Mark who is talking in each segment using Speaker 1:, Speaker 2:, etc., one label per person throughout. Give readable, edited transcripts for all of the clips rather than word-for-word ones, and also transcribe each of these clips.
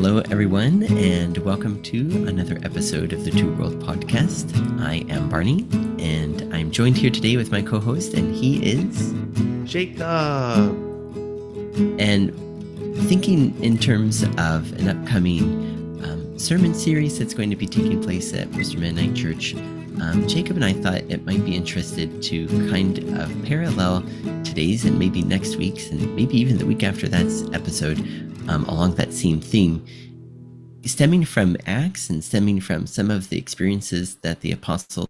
Speaker 1: Hello, everyone, and welcome to another episode of the Two World Podcast. I am Barney, and I'm joined here today with my co-host, and he is
Speaker 2: Jacob.
Speaker 1: And thinking in terms of an upcoming sermon series that's going to be taking place at Worcester Mennonite Church, Jacob and I thought it might be interested to kind of parallel today's and maybe next week's and maybe even the week after that's episode along that same theme, stemming from Acts and stemming from some of the experiences that the apostles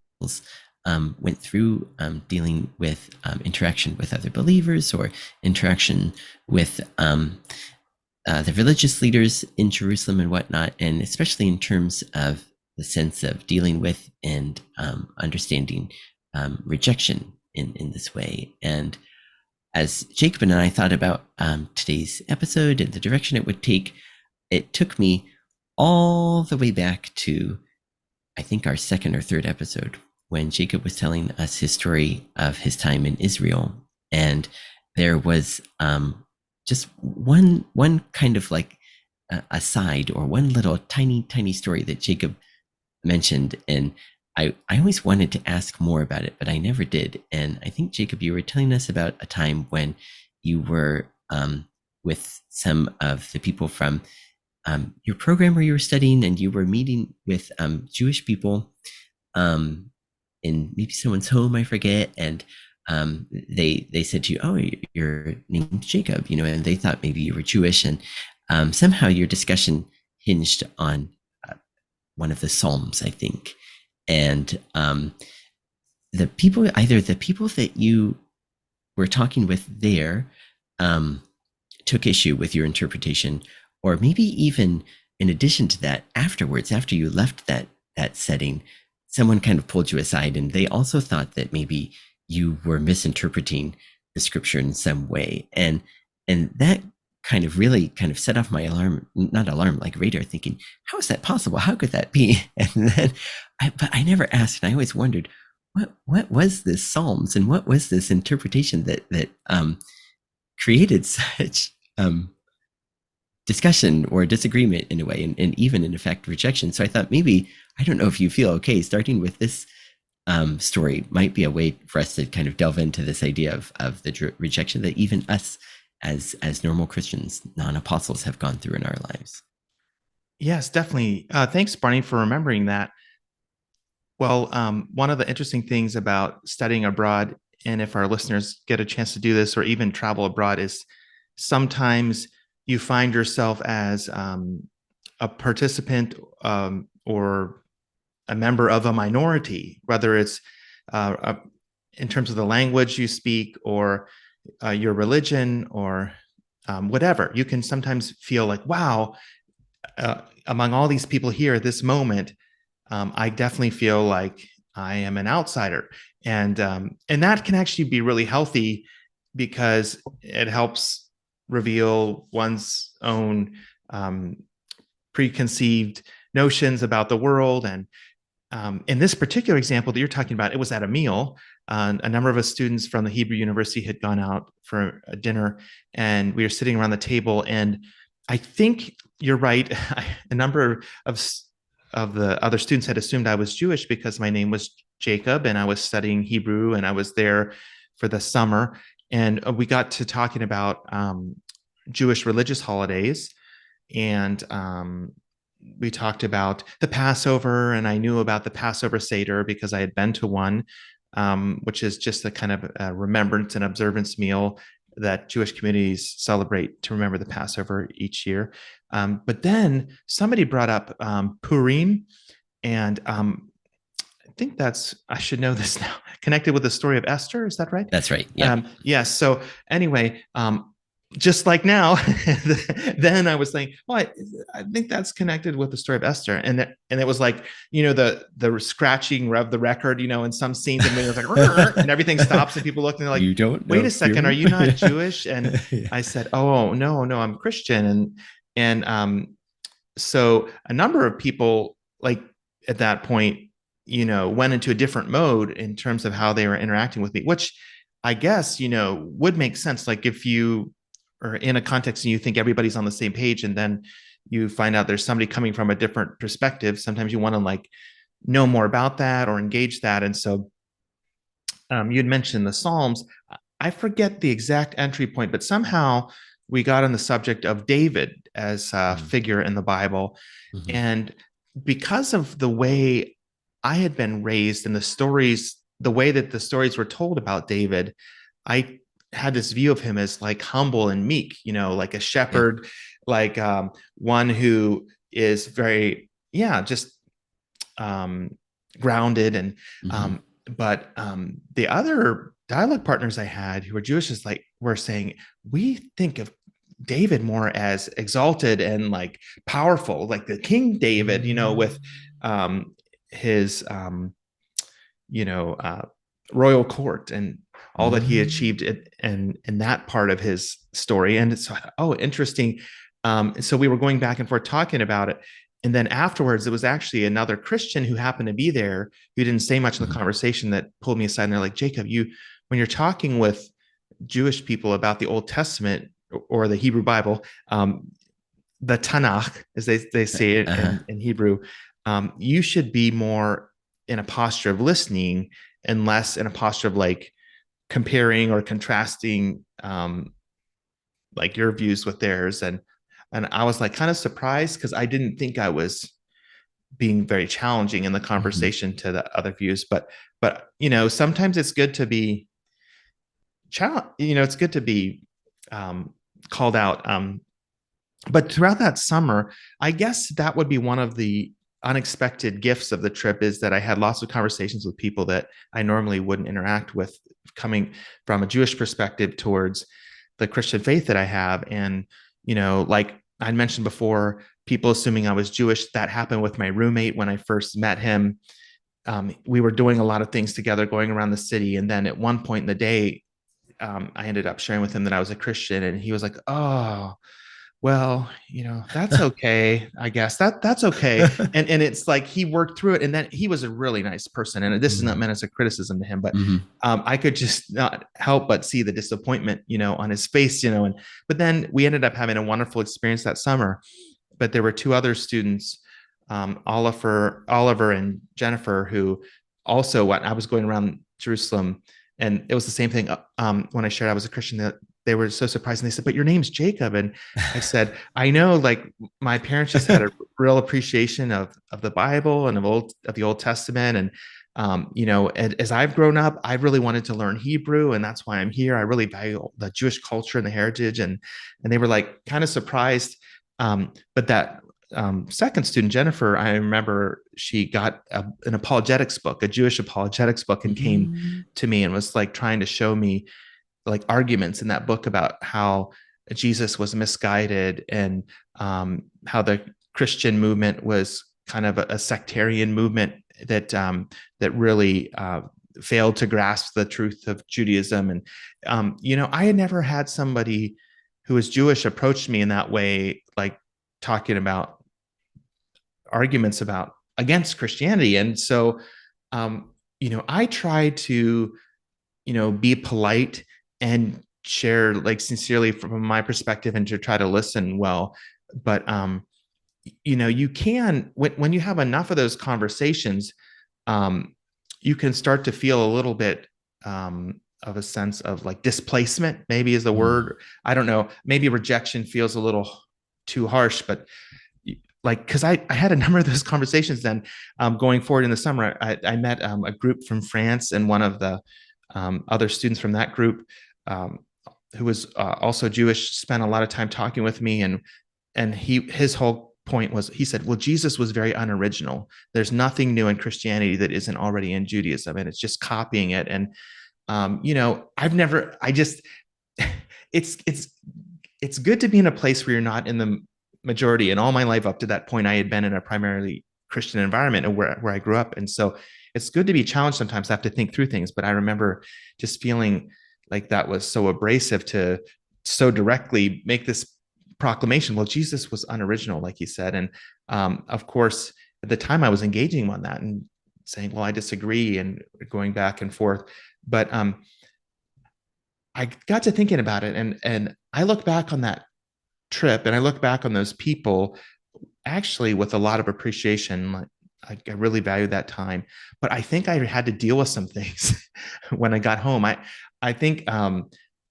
Speaker 1: went through dealing with interaction with other believers or interaction with the religious leaders in Jerusalem and whatnot, and especially in terms of the sense of dealing with and understanding rejection in this way. And as Jacob and I thought about today's episode and the direction it would take, it took me all the way back to, I think, our second or third episode when Jacob was telling us his story of his time in Israel. And there was just one kind of like aside or one little tiny story that Jacob mentioned. And I always wanted to ask more about it, but I never did. And I think, Jacob, you were telling us about a time when you were with some of the people from your program where you were studying, and you were meeting with Jewish people in maybe someone's home, I forget. And they said to you, "Oh, your name's Jacob," and they thought maybe you were Jewish. And somehow your discussion hinged on one of the Psalms, I think. And the people that you were talking with there took issue with your interpretation, or maybe even in addition to that, afterwards, after you left that setting, someone kind of pulled you aside, and they also thought that maybe you were misinterpreting the scripture in some way. And that kind of really set off my like radar, thinking, how is that possible? How could that be? And then, but I never asked, and I always wondered, what was this Psalms, and what was this interpretation that created such discussion or disagreement in a way, and even in effect rejection. So I thought, maybe, I don't know if you feel okay, starting with this story might be a way for us to kind of delve into this idea of the rejection that even us as normal Christians, non-apostles, have gone through in our lives.
Speaker 2: Yes, definitely. Thanks, Barney, for remembering that. Well, one of the interesting things about studying abroad, and if our listeners get a chance to do this or even travel abroad, is sometimes you find yourself as a participant or a member of a minority, whether it's in terms of the language you speak or your religion or whatever. You can sometimes feel like, wow, among all these people here at this moment, I definitely feel like I am an outsider. And that can actually be really healthy, because it helps reveal one's own preconceived notions about the world. And in this particular example that you're talking about, it was at a meal. A number of us students from the Hebrew University had gone out for a dinner, and we were sitting around the table. And I think you're right. A number of the other students had assumed I was Jewish because my name was Jacob, and I was studying Hebrew, and I was there for the summer. And we got to talking about Jewish religious holidays, and we talked about the Passover, and I knew about the Passover Seder because I had been to one, which is just a kind of remembrance and observance meal that Jewish communities celebrate to remember the Passover each year. But then somebody brought up Purim, and I think I should know this now, connected with the story of Esther. Is that right?
Speaker 1: That's right. Yeah.
Speaker 2: Yes. So anyway, just like now, then I was thinking, well, I think that's connected with the story of Esther. And it was like, the scratching of the record, in some scenes, and it was like, and everything stops, and people look, and they're like,
Speaker 1: you don't
Speaker 2: wait a second, are you not Jewish? And
Speaker 1: yeah.
Speaker 2: I said, oh, no, I'm Christian. And so a number of people, like, at that point, went into a different mode in terms of how they were interacting with me, which I guess, would make sense. Like, if you are in a context and you think everybody's on the same page, and then you find out there's somebody coming from a different perspective, sometimes you want to like know more about that or engage that. And so you'd mentioned the Psalms. I forget the exact entry point, but somehow we got on the subject of David as a
Speaker 1: Mm-hmm.
Speaker 2: figure in the Bible.
Speaker 1: Mm-hmm.
Speaker 2: And because of the way I had been raised and the stories, the way that the stories were told about David, I had this view of him as like humble and meek, like a
Speaker 1: Yeah.
Speaker 2: shepherd, like one who is very, yeah, just um, grounded. And
Speaker 1: Mm-hmm.
Speaker 2: but the other dialogue partners I had who were Jewish is like were saying we think of David more as exalted and like powerful, like the King David, with um, his royal court and all that he
Speaker 1: Mm-hmm.
Speaker 2: achieved in that part of his story. And so I thought, oh, interesting. So we were going back and forth talking about it. And then afterwards, it was actually another Christian who happened to be there who didn't say much in the
Speaker 1: Mm-hmm.
Speaker 2: conversation that pulled me aside. And they're like, Jacob, when you're talking with Jewish people about the Old Testament or the Hebrew Bible, the Tanakh, as they say it
Speaker 1: Uh-huh.
Speaker 2: in Hebrew, you should be more in a posture of listening and less in a posture of like comparing or contrasting like your views with theirs. And I was like kind of surprised because I didn't think I was being very challenging in the
Speaker 1: Mm-hmm.
Speaker 2: conversation to the other views. But sometimes it's good to be it's good to be called out. But throughout that summer, I guess that would be one of the unexpected gifts of the trip is that I had lots of conversations with people that I normally wouldn't interact with, coming from a Jewish perspective towards the Christian faith that I have. And, like I mentioned before, people assuming I was Jewish, that happened with my roommate when I first met him. We were doing a lot of things together, going around the city. And then at one point in the day, I ended up sharing with him that I was a Christian, and he was like, "Oh, well, that's okay. I guess that's okay." And it's like he worked through it, and then he was a really nice person. And this is not
Speaker 1: Mm-hmm.
Speaker 2: meant as a criticism to him, but
Speaker 1: Mm-hmm.
Speaker 2: I could just not help but see the disappointment, on his face, and but then we ended up having a wonderful experience that summer. But there were two other students, Oliver and Jennifer, who also what I was going around Jerusalem, and it was the same thing. When I shared I was a Christian, that they were so surprised, and they said, "But your name's Jacob." And I said, "I know, like my parents just had a real appreciation of the Bible and of the Old Testament, and as I've grown up, I really wanted to learn Hebrew, and that's why I'm here. I really value the Jewish culture and the heritage." And they were like kind of surprised. But that second student, Jennifer, I remember she got an apologetics book, a Jewish apologetics book, and came
Speaker 1: Mm-hmm.
Speaker 2: to me and was like trying to show me like arguments in that book about how Jesus was misguided, and how the Christian movement was kind of a sectarian movement that really failed to grasp the truth of Judaism. And I had never had somebody who was Jewish approach me in that way, like talking about arguments about against Christianity. And so I try to be polite and share like sincerely from my perspective and to try to listen well. But you can, when you have enough of those conversations, um, you can start to feel a little bit of a sense of like displacement, maybe is the
Speaker 1: Mm-hmm.
Speaker 2: word. I don't know. Maybe rejection feels a little too harsh, but like, because I had a number of those conversations then, going forward in the summer. I met a group from France, and one of the other students from that group, um, who was also Jewish, spent a lot of time talking with me. And his whole point was, he said, well, Jesus was very unoriginal. There's nothing new in Christianity that isn't already in Judaism, and it's just copying it. And I just it's it's good to be in a place where you're not in the majority. And all my life up to that point, I had been in a primarily Christian environment, and where I grew up. And so it's good to be challenged sometimes. I have to think through things. But I remember just feeling like that was so abrasive to so directly make this proclamation. Well, Jesus was unoriginal, like he said. And of course, at the time I was engaging on that and saying, well, I disagree, and going back and forth. But I got to thinking about it, and I look back on that trip, and I look back on those people, actually with a lot of appreciation. Like, I really value that time, but I think I had to deal with some things when I got home. I think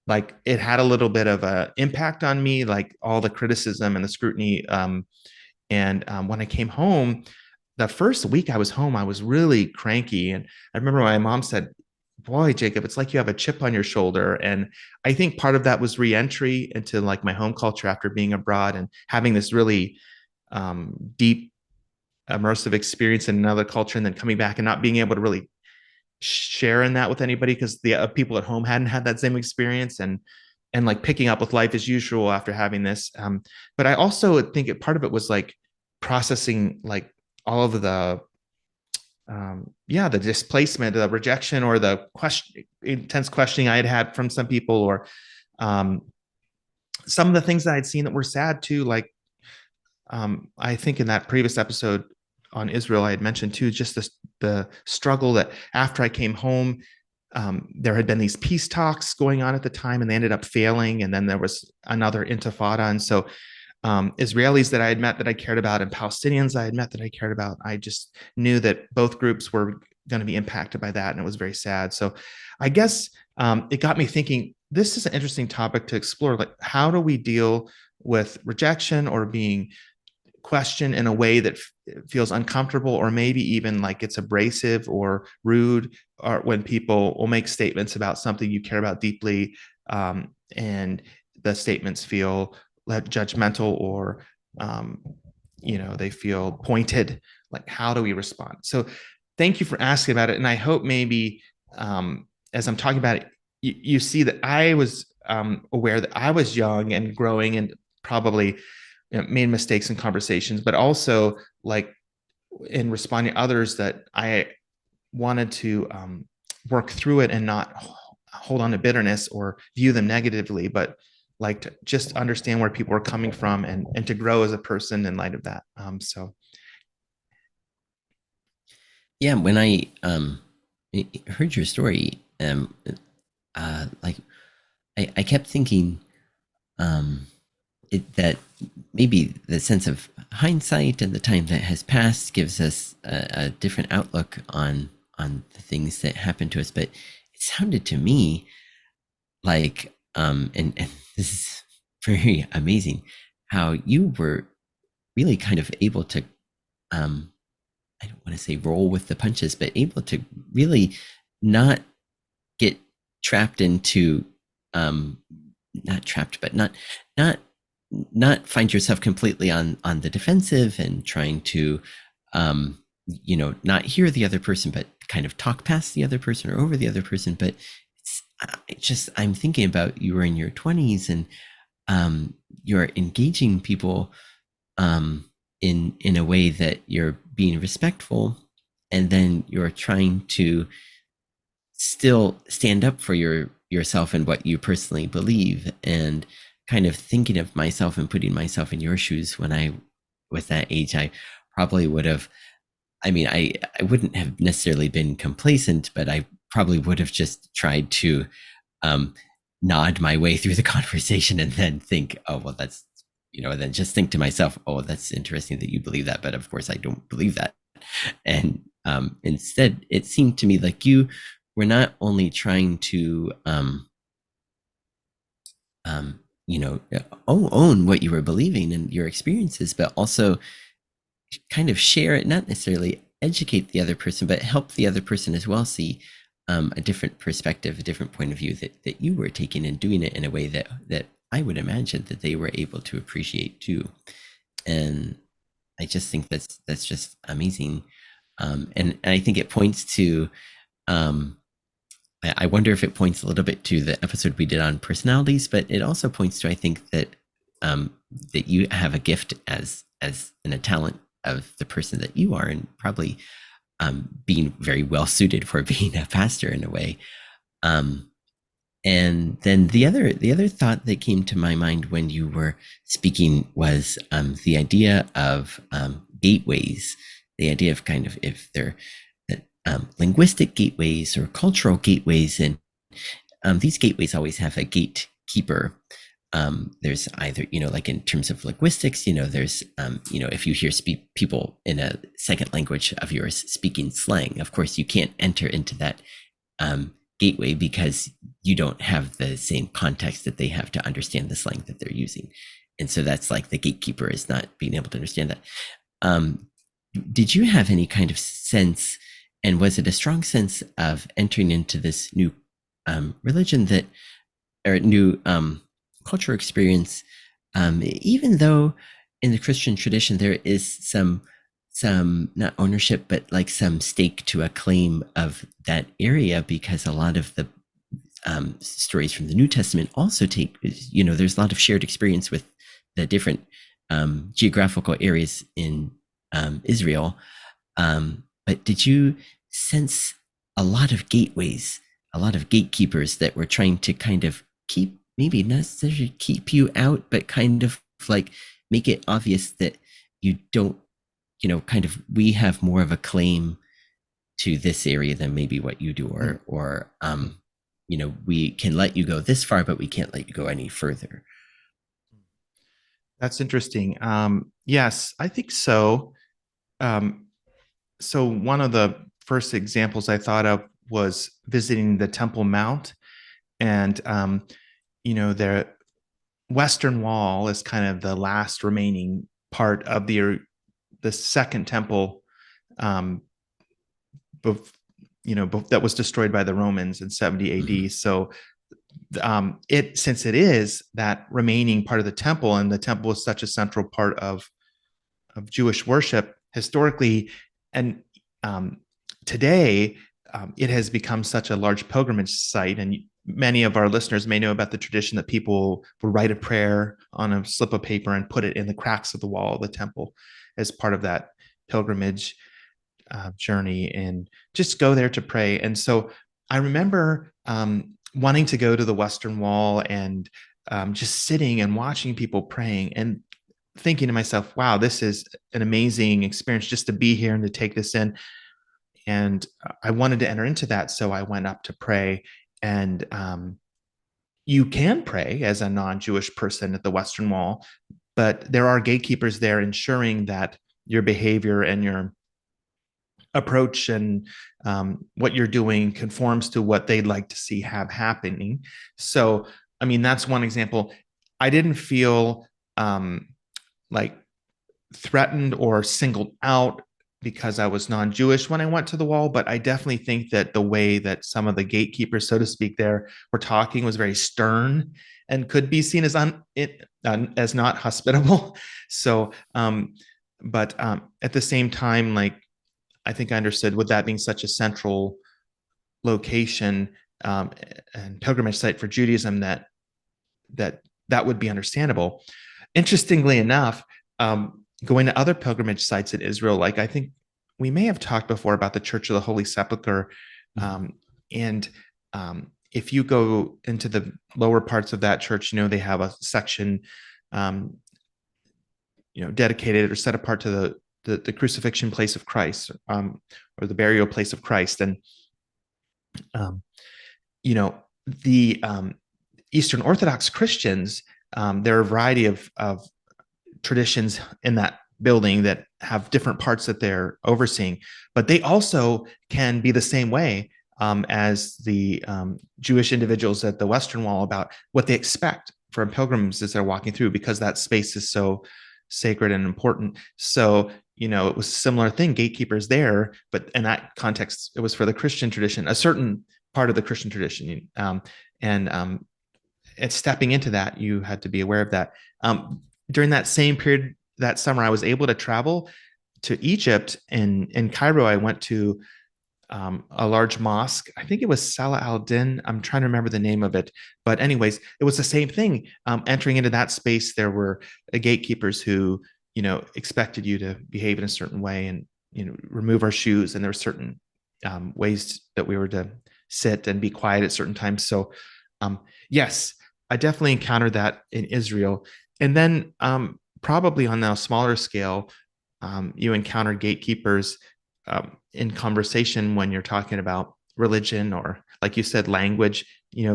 Speaker 2: like it had a little bit of a impact on me, like all the criticism and the scrutiny. And when I came home, the first week I was home, I was really cranky. And I remember my mom said, "Boy, Jacob, it's like you have a chip on your shoulder." And I think part of that was reentry into like my home culture after being abroad and having this really deep, immersive experience in another culture, and then coming back and not being able to really share in that with anybody because the people at home hadn't had that same experience, and like picking up with life as usual after having this. But I also think part of it was like processing like all of the the displacement, the rejection, or the intense questioning I had had from some people, or um, some of the things that I'd seen that were sad too. Like I think in that previous episode on Israel, I had mentioned too, just the struggle that after I came home, there had been these peace talks going on at the time, and they ended up failing. And then there was another intifada. And so Israelis that I had met that I cared about, and Palestinians I had met that I cared about, I just knew that both groups were going to be impacted by that. And it was very sad. So I guess it got me thinking, this is an interesting topic to explore. Like, how do we deal with rejection or being questioned in a way that feels uncomfortable, or maybe even like it's abrasive or rude, or when people will make statements about something you care about deeply, and the statements feel judgmental, or they feel pointed. Like, how do we respond? So thank you for asking about it, and I hope maybe as I'm talking about it, you see that I was aware that I was young and growing, and probably made mistakes in conversations, but also like in responding to others, that I wanted to work through it and not hold on to bitterness or view them negatively, but like to just understand where people are coming from, and to grow as a person in light of that. So
Speaker 1: Yeah, when I heard your story, like I kept thinking um, that maybe the sense of hindsight and the time that has passed gives us a different outlook on the things that happened to us. But it sounded to me like, and this is very amazing, how you were really kind of able to, I don't want to say roll with the punches, but able to really not get trapped into, um, not trapped, but not not find yourself completely on the defensive and trying to, not hear the other person, but kind of talk past the other person or over the other person. But I'm thinking about, you were in your 20s, and you're engaging people in a way that you're being respectful, and then you're trying to still stand up for yourself and what you personally believe. And kind of thinking of myself and putting myself in your shoes, when I was that age, I probably would have, I wouldn't have necessarily been complacent, but I probably would have just tried to um, nod my way through the conversation, and then think, oh, well, that's, and then just think to myself, oh, that's interesting that you believe that, but of course I don't believe that. And instead, it seemed to me like you were not only trying to own what you were believing and your experiences, but also kind of share it, not necessarily educate the other person, but help the other person as well see a different perspective, a different point of view that you were taking, and doing it in a way that I would imagine that they were able to appreciate too. And I just think that's just amazing. And I think it points to, I wonder if it points a little bit to the episode we did on personalities, but it also points to, I think, that that you have a gift as and a talent of the person that you are, and probably being very well suited for being a pastor in a way. And then the other thought that came to my mind when you were speaking was the idea of gateways, the idea of kind of, if they're linguistic gateways or cultural gateways, and these gateways always have a gatekeeper. There's either, like in terms of linguistics, there's, if you hear people in a second language of yours speaking slang, of course, you can't enter into that gateway because you don't have the same context that they have to understand the slang that they're using. And so that's like the gatekeeper is not being able to understand that. Um, did you have any kind of sense, and was it a strong sense of entering into this new religion that, or new cultural experience, even though in the Christian tradition there is some not ownership but like some stake to a claim of that area, because a lot of the stories from the New Testament also take, there's a lot of shared experience with the different geographical areas in Israel. But did you sense a lot of gateways, a lot of gatekeepers that were trying to kind of keep, maybe not necessarily keep you out, but kind of like make it obvious that you don't, kind of, we have more of a claim to this area than maybe what you do, or we can let you go this far, but we can't let you go any further.
Speaker 2: That's interesting. Yes, I think so. So one of the first examples I thought of was visiting the Temple Mount, and the Western Wall is kind of the last remaining part of the second temple, that was destroyed by the Romans in 70 AD. Mm-hmm. So since it is that remaining part of the temple, and the temple is such a central part of Jewish worship historically, and today it has become such a large pilgrimage site. And many of our listeners may know about the tradition that people will write a prayer on a slip of paper and put it in the cracks of the wall of the temple as part of that pilgrimage journey, and just go there to pray. And so I remember wanting to go to the Western Wall and just sitting and watching people praying and thinking to myself, wow, this is an amazing experience just to be here and to take this in. And I wanted to enter into that. So I went up to pray. And you can pray as a non-Jewish person at the Western Wall, but there are gatekeepers there ensuring that your behavior and your approach and what you're doing conforms to what they'd like to see have happening. So, I mean, that's one example. I didn't feel like threatened or singled out because I was non-Jewish when I went to the wall, but I definitely think that the way that some of the gatekeepers, so to speak, there were talking was very stern and could be seen as as not hospitable. So, but at the same time, like, I think I understood, with that being such a central location and pilgrimage site for Judaism, that would be understandable. Interestingly enough, going to other pilgrimage sites in Israel, like I think we may have talked before about the Church of the Holy Sepulchre, and if you go into the lower parts of that church, they have a section, dedicated or set apart to the crucifixion place of Christ, or the burial place of Christ. And, the Eastern Orthodox Christians, there are a variety of traditions in that building that have different parts that they're overseeing, but they also can be the same way as the Jewish individuals at the Western Wall about what they expect from pilgrims as they're walking through, because that space is so sacred and important. So, it was a similar thing, gatekeepers there, but in that context, it was for the Christian tradition, a certain part of the Christian tradition. And stepping into that, you had to be aware of that. During that same period, that summer, I was able to travel to Egypt. In Cairo, I went to a large mosque. I think it was Salah al-Din. I'm trying to remember the name of it. But anyways, it was the same thing. Entering into that space, there were gatekeepers who, expected you to behave in a certain way and, remove our shoes. And there were certain ways that we were to sit and be quiet at certain times. So yes, I definitely encountered that in Israel. And then probably on a smaller scale, you encounter gatekeepers in conversation when you're talking about religion, or, like you said, language.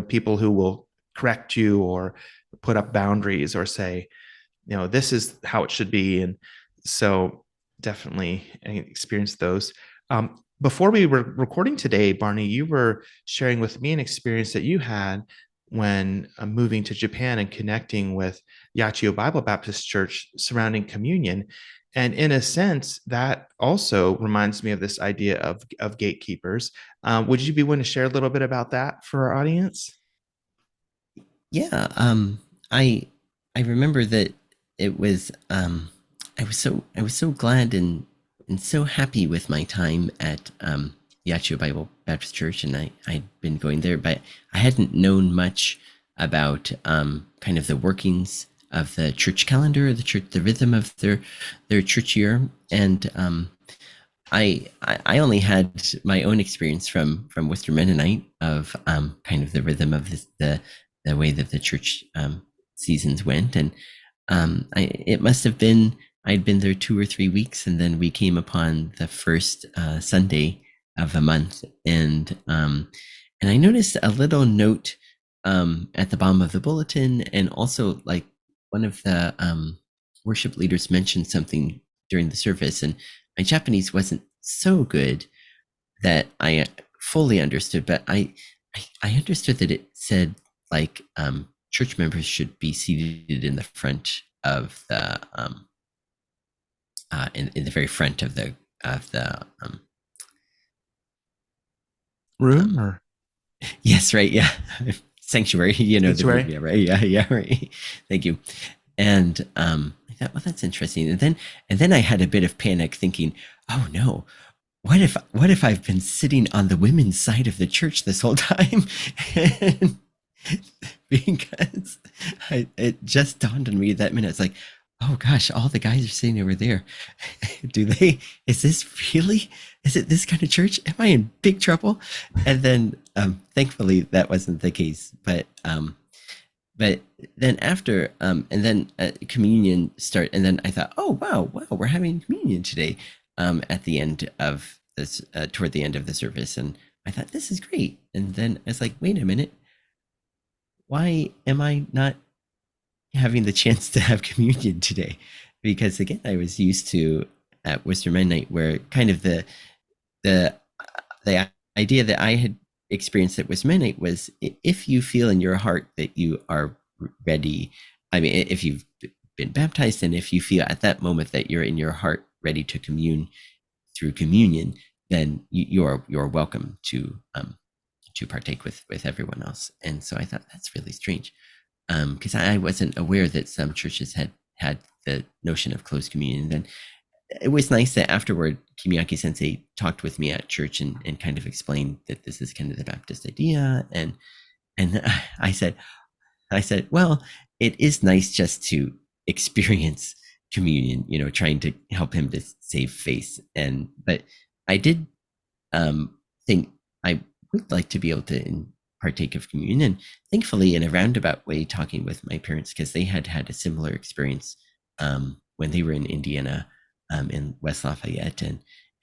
Speaker 2: People who will correct you or put up boundaries or say, this is how it should be. And so definitely I experienced those. Before we were recording today, Barney, you were sharing with me an experience that you had when moving to Japan and connecting with Yachio Bible Baptist Church surrounding communion. And in a sense, that also reminds me of this idea of gatekeepers. Would you be willing to share a little bit about that for our audience?
Speaker 1: Yeah, I I remember that it was I was so glad and so happy with my time at Yachio Bible Baptist Church, and I'd been going there, but I hadn't known much about kind of the workings of the church calendar, the rhythm of their church year, and I only had my own experience from Worcester Mennonite of kind of the rhythm of the way that the church seasons went, and it must have been I'd been there 2 or 3 weeks, and then we came upon the first Sunday of the month, and I noticed a little note at the bottom of the bulletin, and also like one of the worship leaders mentioned something during the service, and my Japanese wasn't so good that I fully understood, but I understood that it said like church members should be seated in the front of the in the very front of the
Speaker 2: Room or
Speaker 1: yes, right, yeah, sanctuary, the
Speaker 2: sanctuary?
Speaker 1: word, yeah, right, yeah, right. Thank you. And I thought, well, that's interesting. And then I had a bit of panic, thinking, oh no, what if I've been sitting on the women's side of the church this whole time? And because it just dawned on me that minute. It's like, oh gosh, all the guys are sitting over there. Is this really, is it this kind of church? Am I in big trouble? And then thankfully that wasn't the case. But then after, and then communion start, and then I thought, oh wow, we're having communion today at the end of this, toward the end of the service, and I thought this is great. And then I was like, wait a minute, why am I not having the chance to have communion today? Because again, I was used to at Worcester Mennonite, where kind of the the idea that I had experienced at Worcester Mennonite was, if you feel in your heart that you are ready, I mean, if you've been baptized, and if you feel at that moment that you're in your heart ready to commune through communion, then you're welcome to partake with everyone else. And so I thought that's really strange, because I wasn't aware that some churches had the notion of closed communion. And then it was nice that afterward, Kimiaki Sensei talked with me at church and kind of explained that this is kind of the Baptist idea. And I said, well, it is nice just to experience communion, trying to help him to save face. But I did think I would like to be able to partake of communion. And thankfully, in a roundabout way, talking with my parents, because they had had a similar experience when they were in Indiana, in West Lafayette,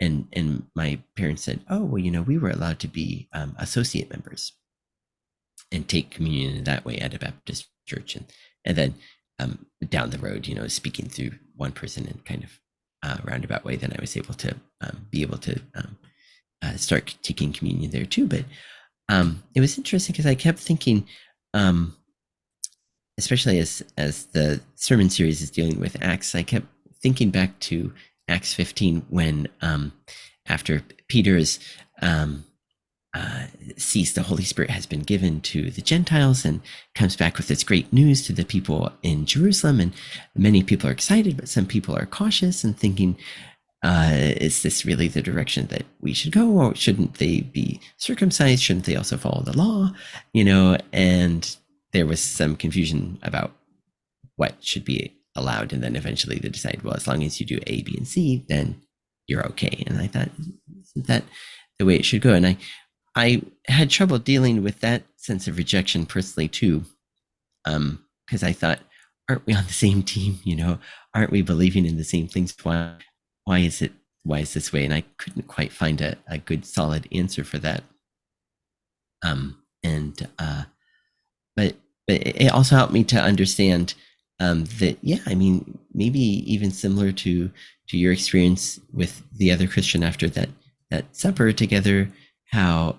Speaker 1: and my parents said, oh well, we were allowed to be associate members and take communion in that way at a Baptist church, and then down the road, speaking through one person in kind of roundabout way, then I was able to start taking communion there too. But it was interesting because I kept thinking, especially as the sermon series is dealing with Acts, I kept thinking back to Acts 15, when after Peter's sees the Holy Spirit has been given to the Gentiles, and comes back with this great news to the people in Jerusalem, and many people are excited, but some people are cautious and thinking, is this really the direction that we should go, or shouldn't they be circumcised? Shouldn't they also follow the law? And there was some confusion about what should be allowed, and then eventually they decided, well, as long as you do A, B, and C, then you're okay. And I thought, isn't that the way it should go? And I had trouble dealing with that sense of rejection personally too, because I thought, aren't we on the same team? Aren't we believing in the same things? Why is this way? And I couldn't quite find a good solid answer for that. But but it also helped me to understand that, yeah, I mean, maybe even similar to your experience with the other Christian after that supper together, how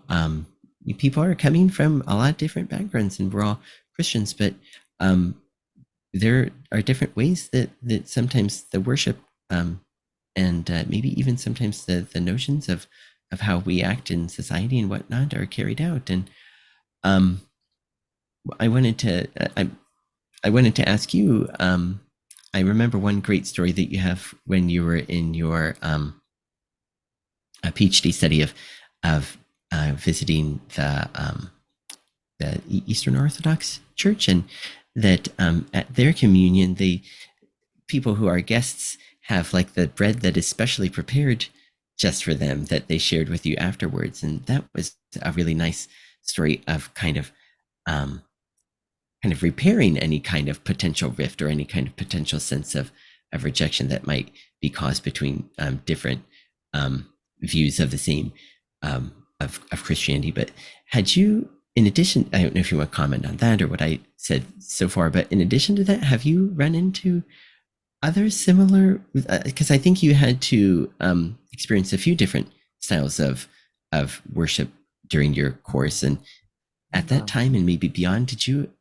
Speaker 1: people are coming from a lot of different backgrounds, and we're all Christians, but um, there are different ways that sometimes the worship and maybe even sometimes the notions of how we act in society and whatnot are carried out. And um, I wanted to I wanted to ask you. I remember one great story that you have when you were in your a PhD study of visiting the Eastern Orthodox Church, and that at their communion, they people who are guests have like the bread that is specially prepared just for them that they shared with you afterwards, and that was a really nice story of um, kind of repairing any kind of potential rift or any kind of potential sense of rejection that might be caused between different um, views of the same of Christianity. But had you, in addition, I don't know if you want to comment on that or what I said so far, but in addition to that, have you run into other similar? Because I think you had to experience a few different styles of worship during your course, and at that
Speaker 2: Yeah.
Speaker 1: time and maybe beyond, did you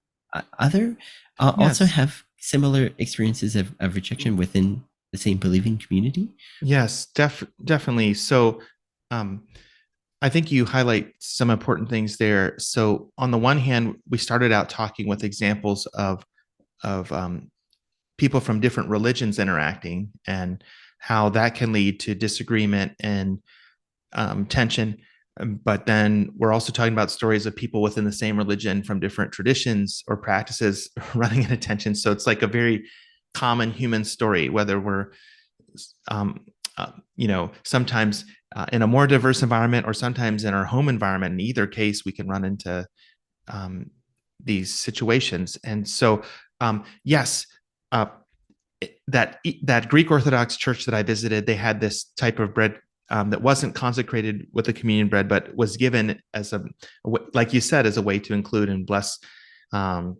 Speaker 1: other also
Speaker 2: Yes.
Speaker 1: have similar experiences of rejection within the same believing community?
Speaker 2: Yes, definitely. So, um, I think you highlight some important things there. So, on the one hand, we started out talking with examples of people from different religions interacting and how that can lead to disagreement and tension. But then we're also talking about stories of people within the same religion from different traditions or practices running into tension. So it's like a very common human story, whether we're um, sometimes in a more diverse environment or sometimes in our home environment. In either case, we can run into um, these situations. And so, yes, uh, that Greek Orthodox church that I visited, they had this type of bread that wasn't consecrated with the communion bread, but was given as like you said, as a way to include and bless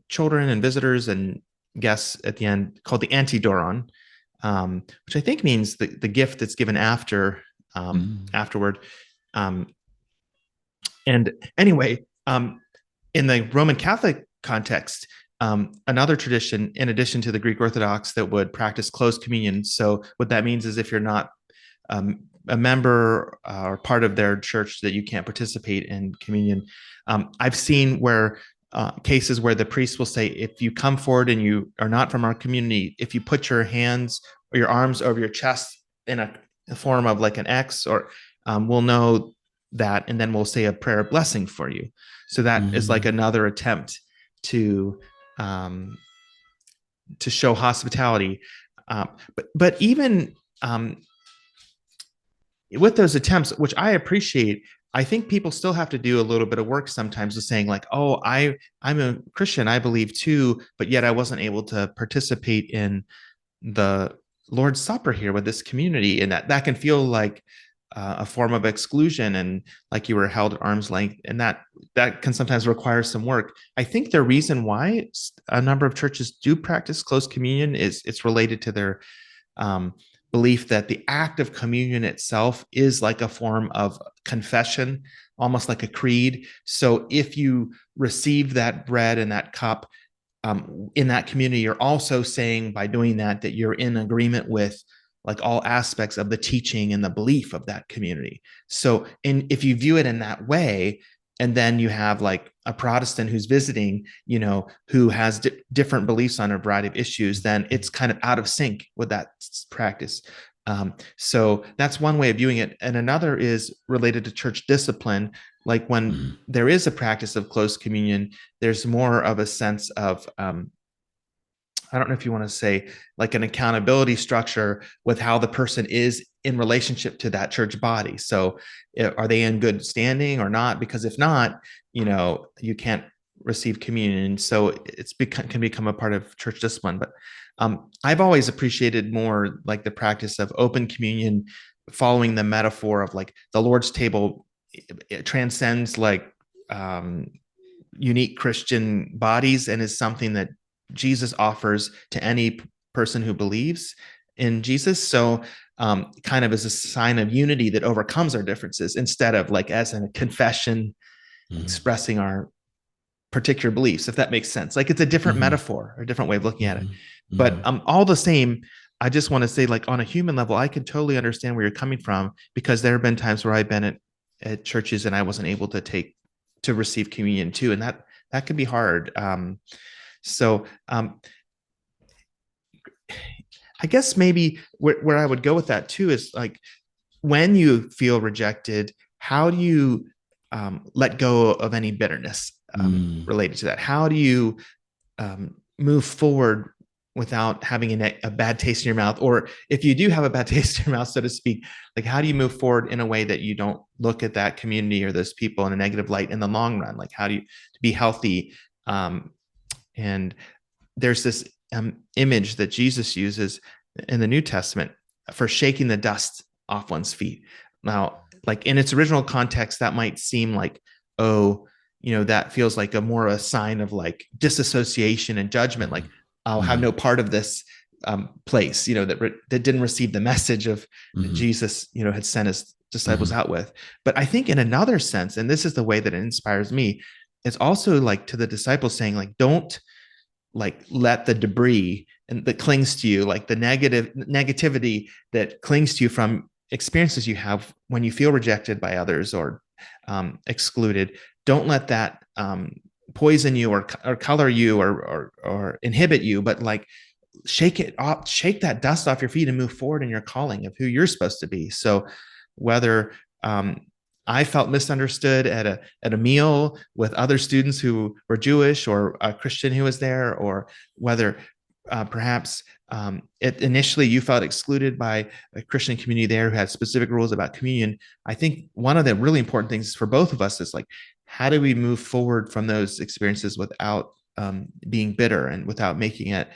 Speaker 2: children and visitors and guests at the end, called the antidoron, which I think means the gift that's given
Speaker 1: Mm.
Speaker 2: afterward. Um, and anyway, in the Roman Catholic context, another tradition, in addition to the Greek Orthodox, that would practice closed communion. So what that means is if you're not a member or part of their church, that you can't participate in communion. I've seen where cases where the priest will say, if you come forward and you are not from our community, if you put your hands or your arms over your chest in a form of like an X, or we'll know that, and then we'll say a prayer of blessing for you. So that is like
Speaker 1: Mm.
Speaker 2: another attempt to um, to show hospitality. But even with those attempts, which I appreciate, I think people still have to do a little bit of work sometimes with saying like, oh, I'm a Christian, I believe too, but yet I wasn't able to participate in the Lord's Supper here with this community. And that can feel like a form of exclusion, and like you were held at arm's length. And that can sometimes require some work. I think the reason why a number of churches do practice closed communion is it's related to their um, belief that the act of communion itself is like a form of confession, almost like a creed. So if you receive that bread and that cup in that community, you're also saying by doing that that you're in agreement with like all aspects of the teaching and the belief of that community. So, if you view it in that way, and then you have like a Protestant who's visiting, who has different beliefs on a variety of issues, then it's kind of out of sync with that practice. So that's one way of viewing it. And another is related to church discipline. Like when
Speaker 1: Mm.
Speaker 2: there is a practice of close communion, there's more of a sense of I don't know if you want to say like an accountability structure with how the person is in relationship to that church body. So are they in good standing or not? Because if not, you can't receive communion. So can become a part of church discipline. But I've always appreciated more like the practice of open communion, following the metaphor of like the Lord's table. It transcends like unique Christian bodies and is something that Jesus offers to any person who believes in Jesus. So kind of as a sign of unity that overcomes our differences instead of like as a confession
Speaker 1: Mm-hmm.
Speaker 2: expressing our particular beliefs, if that makes sense. Like it's a different
Speaker 1: Mm-hmm.
Speaker 2: metaphor or a different way of looking at it. But
Speaker 1: Mm-hmm.
Speaker 2: all the same, I just want to say, like on a human level, I can totally understand where you're coming from because there have been times where I've been at churches and I wasn't able to receive communion too, and that can be hard. So I guess maybe where I would go with that too is like when you feel rejected, how do you let go of any bitterness
Speaker 1: Mm-hmm.
Speaker 2: related to that? How do you move forward without having a bad taste in your mouth? Or if you do have a bad taste in your mouth, so to speak, like how do you move forward in a way that you don't look at that community or those people in a negative light in the long run? Like how do you to be healthy? And there's this image that Jesus uses in the New Testament for shaking the dust off one's feet. Now, like in its original context, that might seem like, oh, that feels like a sign of like disassociation and judgment. Like I'll have
Speaker 1: Mm-hmm.
Speaker 2: no part of this place, that didn't receive the message of that
Speaker 1: Mm-hmm.
Speaker 2: Jesus, had sent his disciples
Speaker 1: Mm-hmm.
Speaker 2: out with. But I think in another sense, and this is the way that it inspires me, it's also like to the disciples saying like, don't like let the debris and that clings to you, like the negativity that clings to you from experiences you have when you feel rejected by others or excluded. Don't let that poison you or color you or inhibit you, but like shake it off, shake that dust off your feet and move forward in your calling of who you're supposed to be. So whether I felt misunderstood at a meal with other students who were Jewish or a Christian who was there, or whether perhaps initially you felt excluded by a Christian community there who had specific rules about communion. I think one of the really important things for both of us is like, how do we move forward from those experiences without being bitter and without making it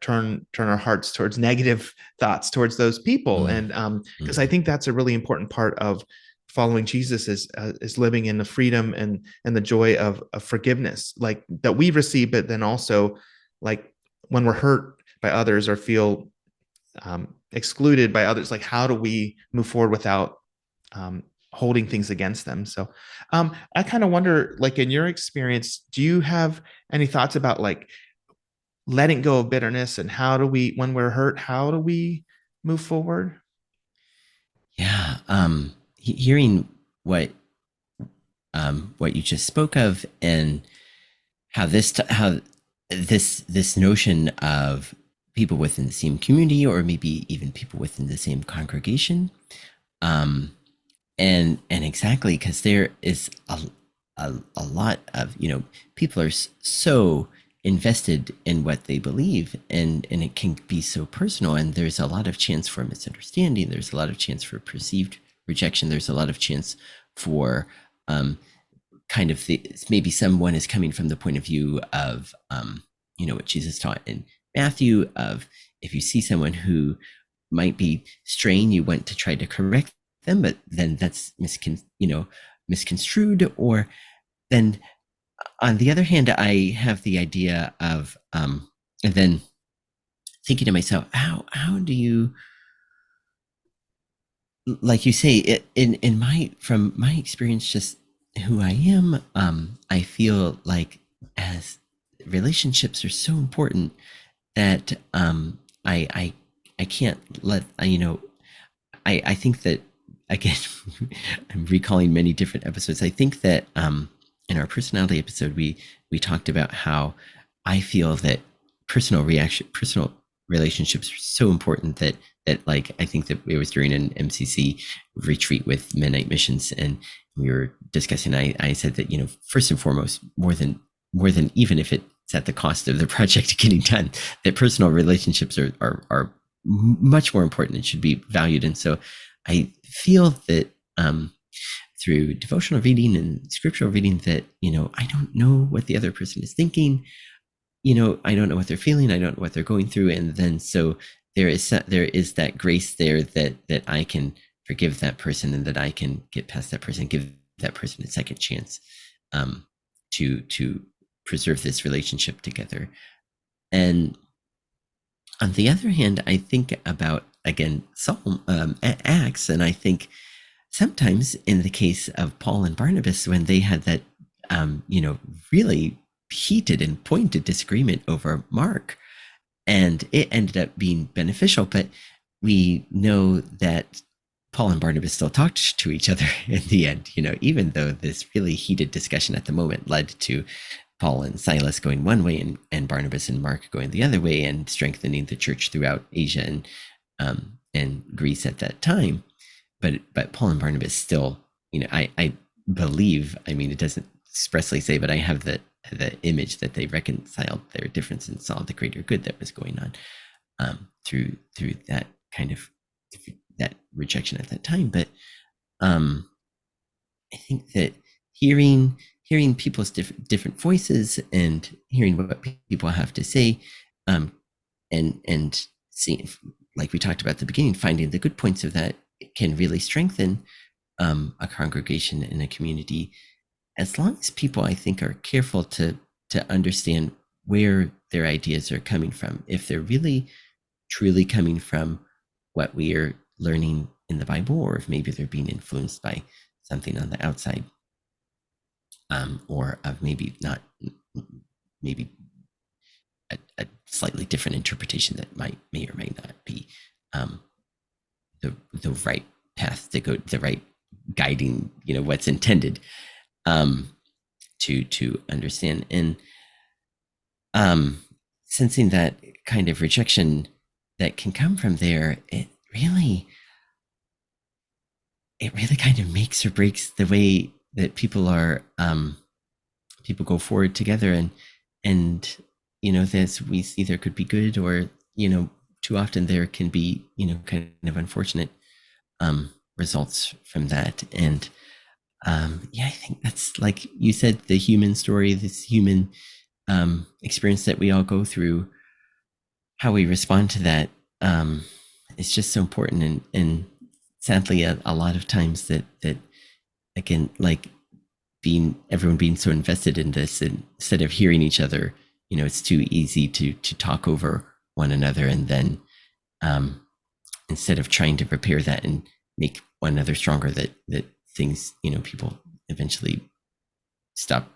Speaker 2: turn our hearts towards negative thoughts towards those people? And because I think that's a really important part of following Jesus is living in the freedom and the joy of forgiveness, like that we receive, but then also like when we're hurt by others or feel excluded by others, like how do we move forward without holding things against them? So I kind of wonder, like in your experience, do you have any thoughts about like letting go of bitterness and how do we, when we're hurt, how do we move forward?
Speaker 1: Yeah. Hearing what you just spoke of and how this notion of people within the same community or maybe even people within the same congregation, and exactly because there is a lot of people are so invested in what they believe, and it can be so personal, and there's a lot of chance for misunderstanding, there's a lot of chance for perceived rejection, there's a lot of chance for kind of maybe someone is coming from the point of view of what Jesus taught in Matthew of if you see someone who might be straying, you want to try to correct them, but then that's misconstrued. Or then on the other hand, I have the idea of and then thinking to myself, how do you, like you say, in my from my experience, just who I am, I feel like as relationships are so important that I can't let I think that again I'm recalling many different episodes. I think that in our personality episode we talked about how I feel that personal relationships are so important that like I think that it was during an MCC retreat with Midnight Missions, and we were discussing. I said that first and foremost, more than even if it's at the cost of the project getting done, that personal relationships are much more important and should be valued. And so I feel that through devotional reading and scriptural reading that I don't know what the other person is thinking. I don't know what they're feeling. I don't know what they're going through. And then so there is that grace there that I can forgive that person and that I can get past that person, give that person a second chance. to preserve this relationship together. And on the other hand, I think about, again, Acts, and I think sometimes in the case of Paul and Barnabas, when they had that, really heated and pointed disagreement over Mark, and it ended up being beneficial, but we know that Paul and Barnabas still talked to each other in the end, even though this really heated discussion at the moment led to Paul and Silas going one way and Barnabas and Mark going the other way, and strengthening the church throughout Asia and Greece at that time. But Paul and Barnabas still, I believe, it doesn't expressly say, but I have the image that they reconciled their difference and saw the greater good that was going on through that kind of that rejection at that time. But I think that hearing people's different voices and hearing what people have to say, and seeing, like we talked about at the beginning, finding the good points of that can really strengthen a congregation and a community, as long as people, I think, are careful to understand where their ideas are coming from. If they're really truly coming from what we are learning in the Bible, or if maybe they're being influenced by something on the outside, or of maybe a slightly different interpretation that may or may not be the right path to go, the right guiding, what's intended, to understand. And sensing that kind of rejection that can come from there, it really kind of makes or breaks the way that people go forward together. And this, we see there could be good, or too often there can be kind of unfortunate results from that. And I think that's, like you said, the human story, this human experience that we all go through. How we respond to that is just so important. And sadly, a lot of times that again, like everyone being so invested in this, and instead of hearing each other, it's too easy to talk over one another, and then instead of trying to repair that and make one another stronger, that things, people eventually stop,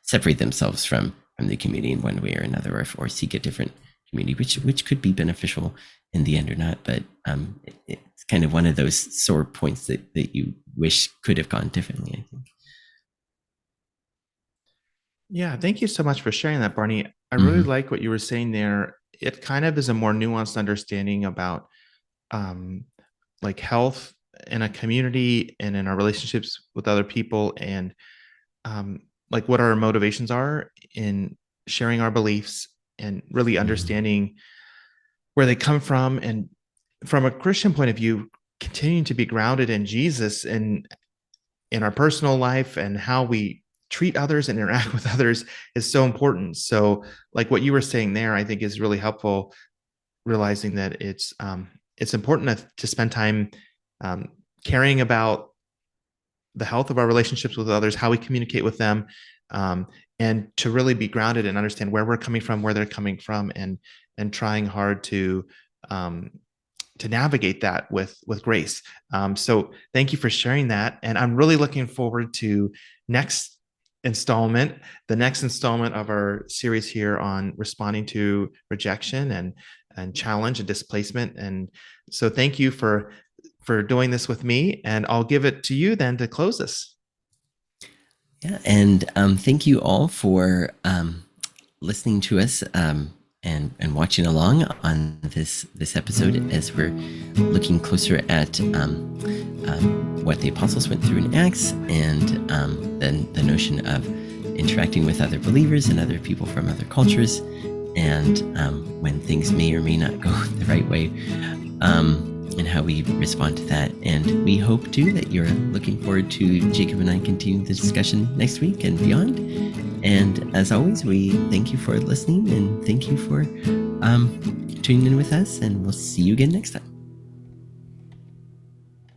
Speaker 1: separate themselves from the community in one way or another, or seek a different community, which could be beneficial in the end or not. But it's kind of one of those sore points that you wish could have gone differently, I think.
Speaker 2: Yeah, thank you so much for sharing that, Barney. I really like what you were saying there. It kind of is a more nuanced understanding about like health in a community and in our relationships with other people, and like what our motivations are in sharing our beliefs, and really understanding where they come from. And from a Christian point of view, continuing to be grounded in Jesus and in our personal life, and how we treat others and interact with others is so important. So like what you were saying there, I think is really helpful, realizing that it's important to spend time caring about the health of our relationships with others, how we communicate with them, and to really be grounded and understand where we're coming from, where they're coming from, and trying hard to navigate that with grace. So thank you for sharing that. And I'm really looking forward to the next installment of our series here on responding to rejection and challenge and displacement. And so thank you for doing this with me, and I'll give it to you then to close this.
Speaker 1: Yeah, and thank you all for listening to us and watching along on this episode, as we're looking closer at what the apostles went through in Acts, and then the notion of interacting with other believers and other people from other cultures, and when things may or may not go the right way, and how we respond to that. And we hope too that you're looking forward to Jacob and I continuing the discussion next week and beyond. And as always, we thank you for listening, and thank you for tuning in with us, and we'll see you again next time.